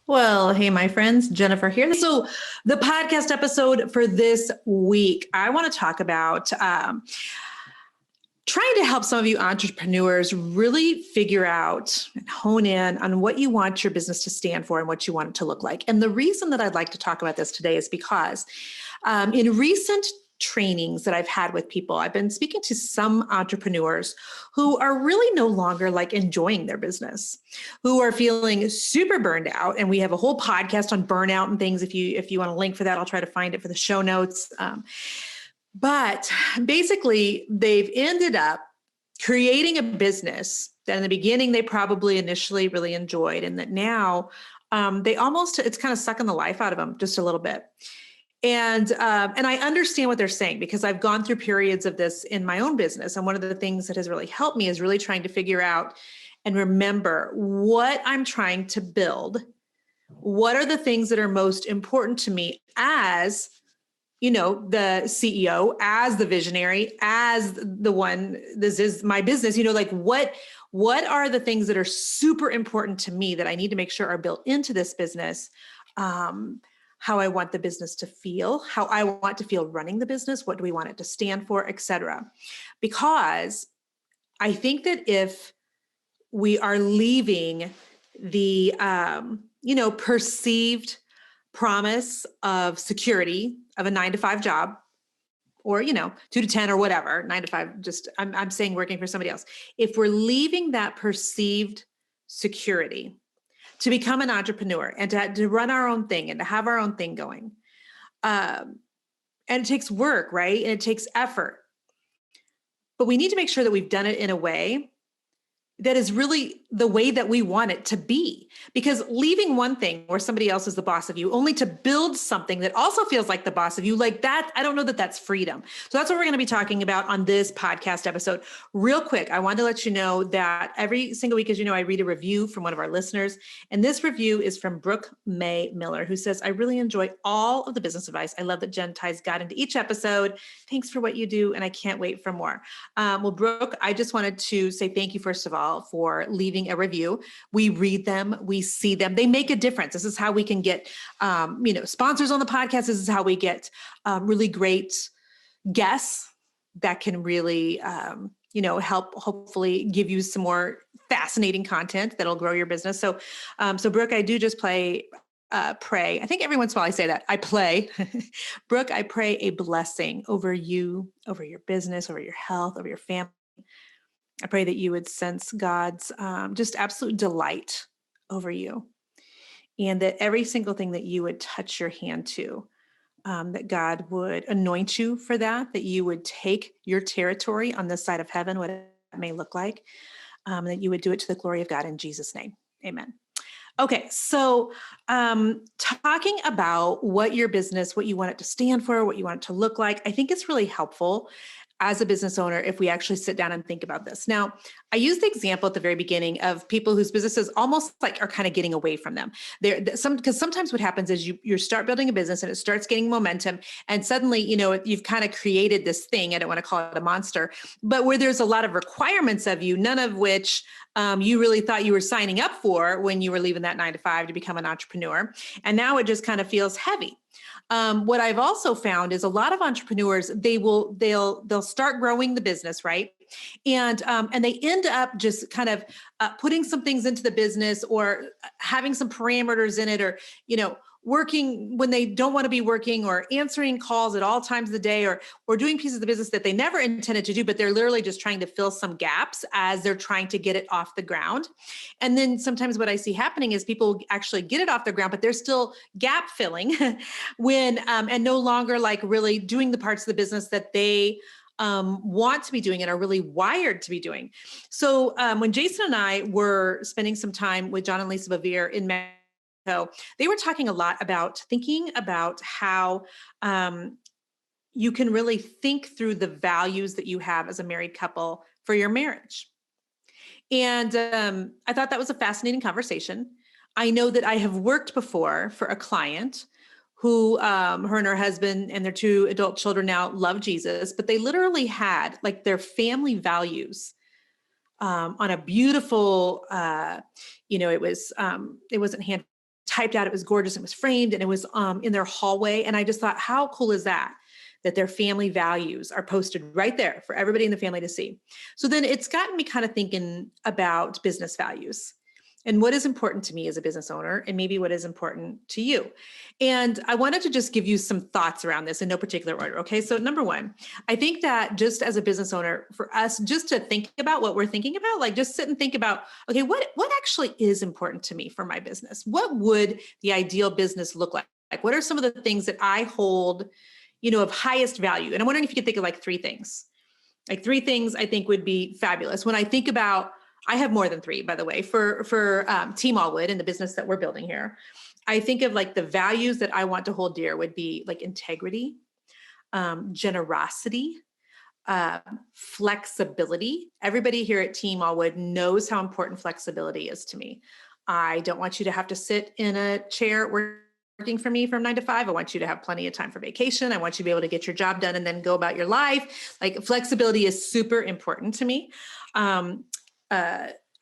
Well, hey, my friends, Jennifer here. So, the podcast episode for this week, I want to talk about trying to help some of you entrepreneurs really figure out and hone in on what you want your business to stand for and what you want it to look like. And the reason that I'd like to talk about this today is because in recent trainings that I've had with people, I've been speaking to some entrepreneurs who are really no longer like enjoying their business, who are feeling super burned out. And we have a whole podcast on burnout and things. If you want a link for that, I'll try to find it for the show notes. But basically, they've ended up creating a business that in the beginning they probably initially really enjoyed, and that now it's kind of sucking the life out of them just a little bit. And I understand what they're saying because I've gone through periods of this in my own business. And one of the things that has really helped me is really trying to figure out and remember what I'm trying to build. What are the things that are most important to me as the CEO, as the visionary, as the one, this is my business, like what are the things that are super important to me that I need to make sure are built into this business? How I want the business to feel, how I want to feel running the business, what do we want it to stand for, et cetera. Because I think that if we are leaving the, perceived promise of security of a 9-to-5 job, or 2 to 10 or whatever, 9 to 5, just I'm saying working for somebody else. If we're leaving that perceived security to become an entrepreneur and to run our own thing and to have our own thing going, and it takes work, right? And it takes effort, but we need to make sure that we've done it in a way that is really the way that we want it to be. Because leaving one thing where somebody else is the boss of you, only to build something that also feels like the boss of you, like that, I don't know that that's freedom. So that's what we're going to be talking about on this podcast episode. Real quick, I wanted to let you know that every single week, as you know, I read a review from one of our listeners. And this review is from Brooke May Miller, who says, I really enjoy all of the business advice. I love that Jen ties God into each episode. Thanks for what you do. And I can't wait for more. Well, Brooke, I just wanted to say thank you, first of all, for leaving a review. We read them, we see them. They make a difference. This is how we can get, sponsors on the podcast. This is how we get really great guests that can really, help hopefully give you some more fascinating content that'll grow your business. So Brooke, I do just pray. I think every once in a while I say that I play. Brooke, I pray a blessing over you, over your business, over your health, over your family. I pray that you would sense God's just absolute delight over you, and that every single thing that you would touch your hand to, that God would anoint you for that you would take your territory on this side of heaven, what it may look like, that you would do it to the glory of God in Jesus' name. Amen. Okay, so talking about what your business, what you want it to stand for, what you want it to look like, I think it's really helpful as a business owner if we actually sit down and think about this. Now, I used the example at the very beginning of people whose businesses almost like are kind of getting away from them. Because sometimes what happens is you start building a business and it starts getting momentum, and suddenly, you've kind of created this thing. I don't want to call it a monster, but where there's a lot of requirements of you, none of which you really thought you were signing up for when you were leaving that 9-to-5 to become an entrepreneur. And now it just kind of feels heavy. What I've also found is a lot of entrepreneurs, they'll start growing the business, right? And they end up just kind of putting some things into the business, or having some parameters in it, or, working when they don't want to be working, or answering calls at all times of the day, or doing pieces of the business that they never intended to do, but they're literally just trying to fill some gaps as they're trying to get it off the ground. And then sometimes what I see happening is people actually get it off the ground, but they're still gap filling when, and no longer like really doing the parts of the business that they want to be doing and are really wired to be doing. So when Jason and I were spending some time with John and Lisa Bevere in Mexico, they were talking a lot about thinking about how you can really think through the values that you have as a married couple for your marriage. And I thought that was a fascinating conversation. I know that I have worked before for a client who, her and her husband and their 2 adult children now love Jesus, but they literally had like their family values on a beautiful, it wasn't hand typed out. It was gorgeous. It was framed and it was in their hallway. And I just thought, how cool is that? That their family values are posted right there for everybody in the family to see. So then it's gotten me kind of thinking about business values and what is important to me as a business owner and maybe what is important to you. And I wanted to just give you some thoughts around this in no particular order. Okay. So number one, I think that just as a business owner, for us just to think about what we're thinking about, like just sit and think about, okay, what actually is important to me for my business? What would the ideal business look like? Like, what are some of the things that I hold, of highest value? And I'm wondering if you could think of like three things. Like three things I think would be fabulous. When I think about, I have more than three, by the way, for Team Allwood and the business that we're building here. I think of like the values that I want to hold dear would be like integrity, generosity, flexibility. Everybody here at Team Allwood knows how important flexibility is to me. I don't want you to have to sit in a chair working for me from 9 to 5. I want you to have plenty of time for vacation. I want you to be able to get your job done and then go about your life. Like flexibility is super important to me.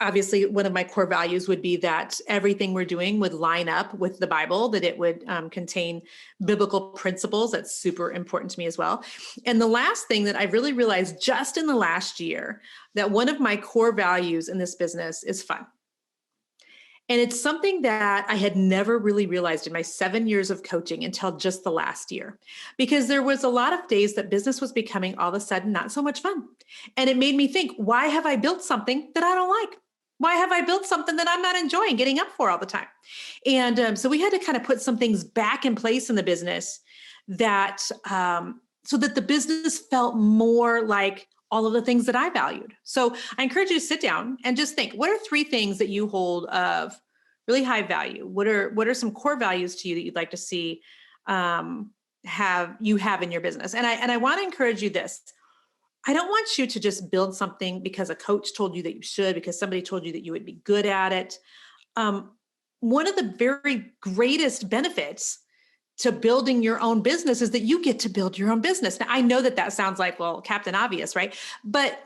Obviously, one of my core values would be that everything we're doing would line up with the Bible, that it would contain biblical principles. That's super important to me as well. And the last thing that I really realized just in the last year, that one of my core values in this business is fun. And it's something that I had never really realized in my 7 years of coaching until just the last year, because there was a lot of days that business was becoming all of a sudden not so much fun. And it made me think, why have I built something that I don't like? Why have I built something that I'm not enjoying getting up for all the time? And so we had to kind of put some things back in place in the business that so that the business felt more like all of the things that I valued. So I encourage you to sit down and just think, what are three things that you hold of really high value? What are some core values to you that you'd like to see have in your business? And I want to encourage you this. I don't want you to just build something because a coach told you that you should, because somebody told you that you would be good at it. One of the very greatest benefits to building your own business is that you get to build your own business. Now, I know that sounds like, well, Captain Obvious, right? But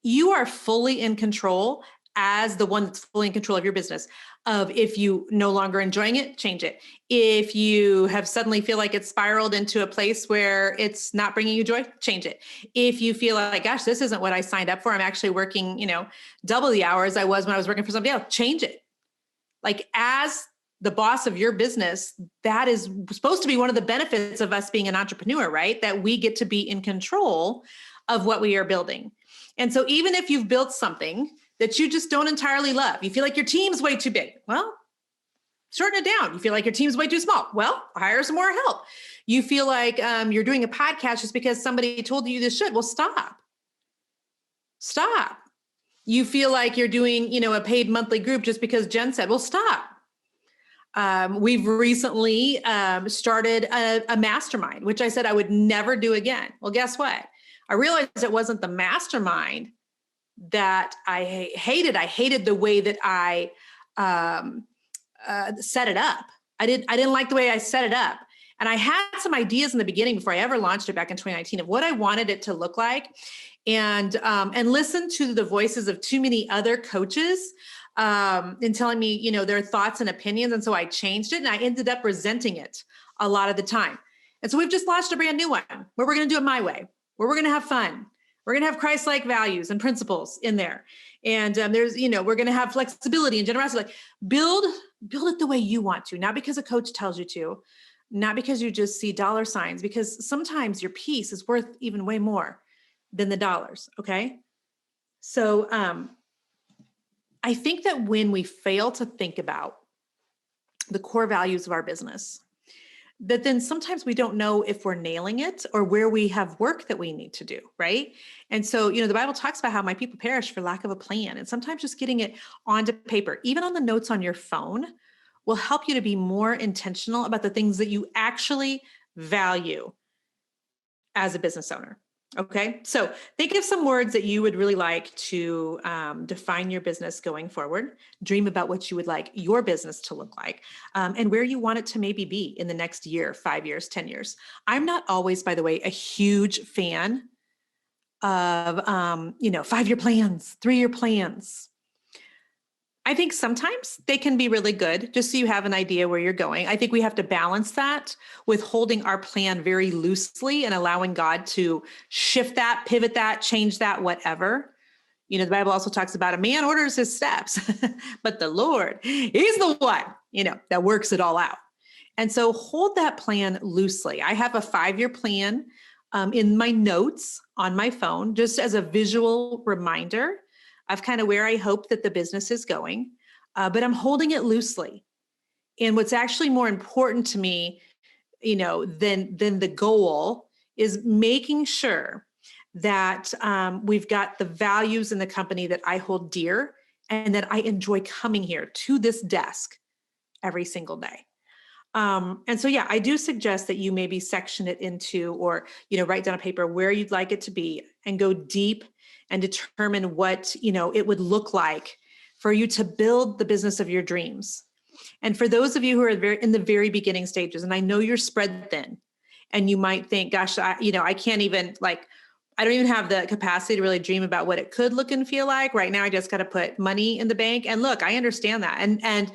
you are fully in control as the one that's fully in control of your business. Of if you no longer enjoying it, change it. If you have suddenly feel like it's spiraled into a place where it's not bringing you joy, change it. If you feel like, gosh, this isn't what I signed up for, I'm actually working, double the hours I was when I was working for somebody else, change it. Like as the boss of your business, that is supposed to be one of the benefits of us being an entrepreneur, right? That we get to be in control of what we are building. And so even if you've built something that you just don't entirely love, you feel like your team's way too big, well, shorten it down. You feel like your team's way too small, well, hire some more help. You feel like you're doing a podcast just because somebody told you this should, well, stop. You feel like you're doing, a paid monthly group just because Jen said, well, stop. We've recently started a mastermind, which I said I would never do again. Well, guess what? I realized it wasn't the mastermind that I hated. I hated the way that I set it up. I didn't like the way I set it up. And I had some ideas in the beginning before I ever launched it back in 2019 of what I wanted it to look like, and listen to the voices of too many other coaches and telling me, their thoughts and opinions. And so I changed it and I ended up resenting it a lot of the time. And so we've just launched a brand new one where we're going to do it my way, where we're going to have fun. We're going to have Christ-like values and principles in there. And there's, we're going to have flexibility and generosity. Like build it the way you want to, not because a coach tells you to, not because you just see dollar signs, because sometimes your peace is worth even way more than the dollars. Okay. So I think that when we fail to think about the core values of our business, that then sometimes we don't know if we're nailing it or where we have work that we need to do, right? And so, the Bible talks about how my people perish for lack of a plan. And sometimes just getting it onto paper, even on the notes on your phone, will help you to be more intentional about the things that you actually value as a business owner. Okay. So think of some words that you would really like to define your business going forward. Dream about what you would like your business to look like and where you want it to maybe be in the next year, 5 years, 10 years. I'm not always, by the way, a huge fan of, 5-year plans, 3-year plans. I think sometimes they can be really good, just so you have an idea where you're going. I think we have to balance that with holding our plan very loosely and allowing God to shift that, pivot that, change that, whatever. The Bible also talks about a man orders his steps, but the Lord, he's the one, that works it all out. And so hold that plan loosely. I have a 5-year plan in my notes on my phone, just as a visual reminder of kind of where I hope that the business is going, but I'm holding it loosely. And what's actually more important to me, than the goal is making sure that we've got the values in the company that I hold dear and that I enjoy coming here to this desk every single day. And so, yeah, I do suggest that you maybe section it into, or, write down a paper where you'd like it to be and go deep and determine what, it would look like for you to build the business of your dreams. And for those of you who are in the very beginning stages, and I know you're spread thin and you might think, gosh, I can't even I don't even have the capacity to really dream about what it could look and feel like. Right now, I just got to put money in the bank. And look, I understand that. And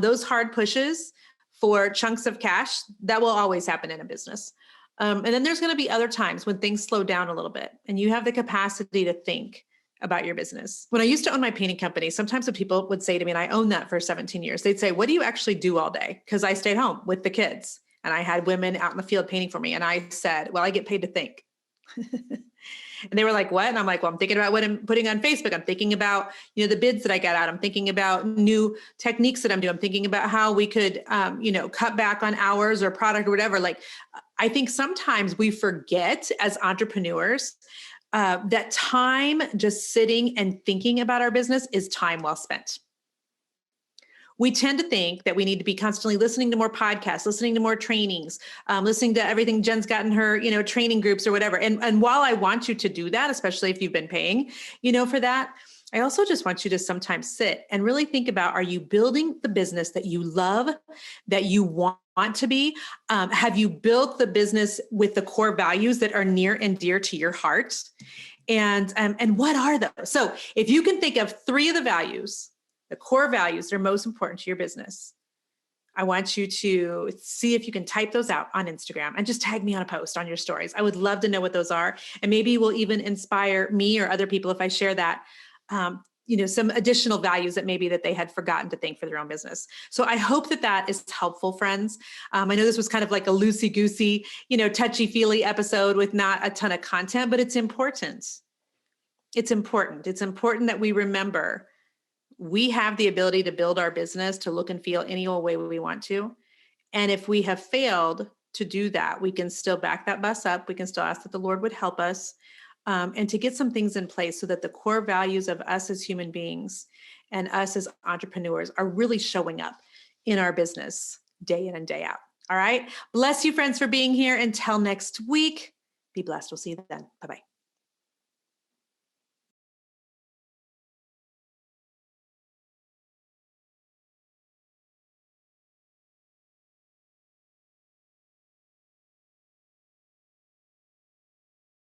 those hard pushes for chunks of cash, that will always happen in a business. And then there's going to be other times when things slow down a little bit and you have the capacity to think about your business. When I used to own my painting company, sometimes when people would say to me, and I owned that for 17 years, they'd say, what do you actually do all day? Because I stayed home with the kids and I had women out in the field painting for me. And I said, well, I get paid to think. And they were like, what? And I'm like, well, I'm thinking about what I'm putting on Facebook. I'm thinking about, the bids that I got out. I'm thinking about new techniques that I'm doing. I'm thinking about how we could, cut back on hours or product or whatever. I think sometimes we forget as entrepreneurs that time just sitting and thinking about our business is time well spent. We tend to think that we need to be constantly listening to more podcasts, listening to more trainings, listening to everything Jen's got in her, training groups or whatever. And while I want you to do that, especially if you've been paying, for that, I also just want you to sometimes sit and really think about, are you building the business that you love, that you want to be? Have you built the business with the core values that are near and dear to your heart? And what are those? So if you can think of 3 of the values, the core values that are most important to your business, I want you to see if you can type those out on Instagram and just tag me on a post on your stories. I would love to know what those are. And maybe you will even inspire me or other people if I share that, some additional values that maybe that they had forgotten to think for their own business. So I hope that is helpful, friends. I know this was kind of like a loosey-goosey, touchy-feely episode with not a ton of content, but it's important. It's important. It's important that we remember we have the ability to build our business to look and feel any old way we want to. And if we have failed to do that, we can still back that bus up. We can still ask that the Lord would help us and to get some things in place so that the core values of us as human beings and us as entrepreneurs are really showing up in our business day in and day out. All right. Bless you, friends, for being here. Until next week, be blessed. We'll see you then. Bye-bye.